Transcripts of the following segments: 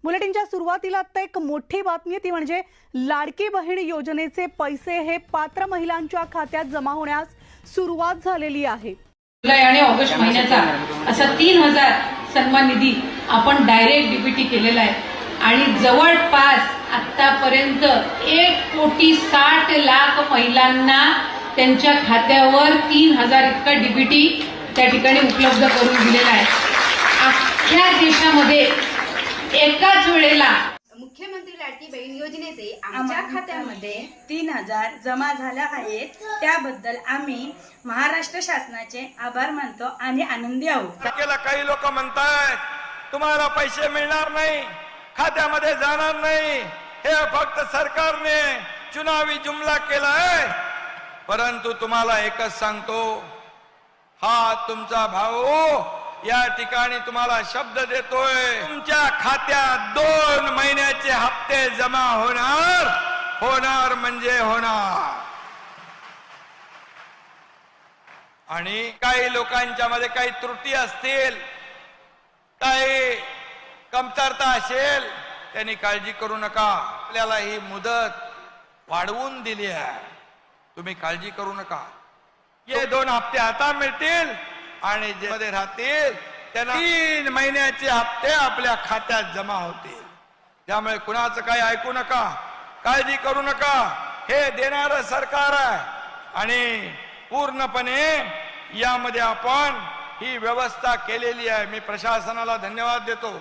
बुलेटिनच्या सुरुवातीला आता एक मोठी बातमी ती म्हणजे लाडकी बहीण योजनेचे पैसे हे पात्र महिलांच्या खात्यात जमा होण्यास सुरुवात झालेली आहे। जुलै आणि ऑगस्ट महिन्याचा असा 3000 सन्मान निधी आपण डायरेक्ट डीबीटी केलेला आहे आणि जवळपास आतापर्यंत 1,60,00,000 महिलांना त्यांच्या खात्यावर 3000 इतका डीबीटी त्या ठिकाणी उपलब्ध करून दिलेला आहे। अख्ख्या देशामध्ये एकाच वेळेला मुख्यमंत्री लाडकी बहीण योजनेचे आमच्या खात्यामध्ये 3000 जमा झाल्या आहेत। त्याबद्दल आम्ही महाराष्ट्र शासनाचे आभार मानतो आणि आनंदी आहोत। काही लोक म्हणतात तुम्हाला पैसे मिळणार नाही, खात्यामध्ये जाणार नाही, हे फक्त सरकारने चुनावी जुमला केलाय। परंतु तुम्हाला एकच सांगतो, हा तुमचा भाऊ या ठिकाणी तुम्हाला शब्द देतोय, तुमच्या खात्यात 2 महिन्याचे हप्ते जमा होणार म्हणजे होणार। आणि काही लोकांच्या मध्ये काही त्रुटी असतील, काही कमतरता असेल, त्यांनी काळजी करू नका। आपल्याला ही मुदत वाढवून दिली आहे, तुम्ही काळजी करू नका। हे 2 हप्ते आता मिळतील आणि जे मध्ये राहतील त्यांना 3 महिन्याचे हप्ते आपल्या खात्यात जमा होतील। त्यामुळे कुणाचं काही ऐकू नका, काळजी करू नका। हे देणारं सरकार आहे आणि पूर्णपणे यामध्ये आपण ही व्यवस्था केलेली आहे। मी प्रशासनाला धन्यवाद देतो।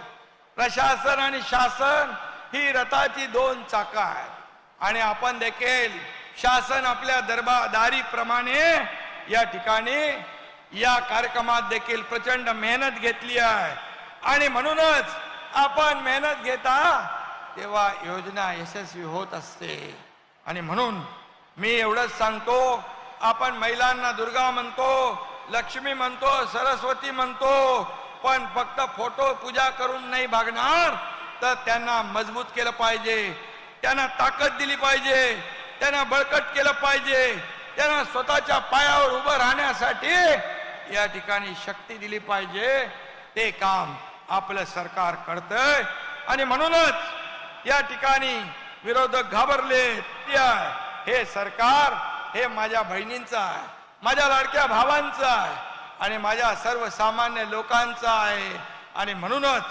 प्रशासन आणि शासन ही रथाची 2 चाकं आहेत आणि आपण देखील शासन आपल्या दरबारदारीप्रमाणे या ठिकाणी या कार्यक्रमात देखील प्रचंड मेहनत घेतली आहे आणि म्हणूनच आपण मेहनत घेता तेव्हा योजना यशस्वी होत असते। आणि म्हणून मी एवढंच सांगतो, आपण महिलांना दुर्गा म्हणतो, लक्ष्मी म्हणतो, सरस्वती म्हणतो, पण फक्त फोटो पूजा करून नाही भागणार, तर त्यांना मजबूत केलं पाहिजे, त्यांना ताकद दिली पाहिजे, त्यांना बळकट केलं पाहिजे, त्यांना स्वतःच्या पायावर उभं राहण्यासाठी या ठिकाणी शक्ती दिली पाहिजे। ते काम आपलं सरकार करतंय आणि म्हणूनच या ठिकाणी विरोधक घाबरले। हे सरकार हे माझ्या बहिणींचं आहे, माझ्या लाडक्या भावांचं आहे आणि माझ्या सर्वसामान्य लोकांचं आहे। आणि म्हणूनच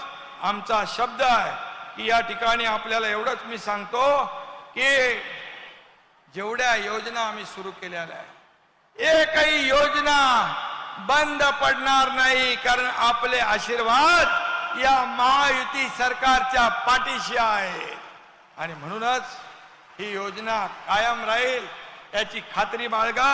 आमचा शब्द आहे की या ठिकाणी आपल्याला एवढंच मी सांगतो की जेवढ्या योजना आम्ही सुरू केलेल्या आहे, एकही योजना बंद पडणार नाही, कारण आपले आशीर्वाद या महायुती सरकारच्या पाठीशी आहेत आणि म्हणूनच ही योजना कायम राहील याची खात्री बाळगा।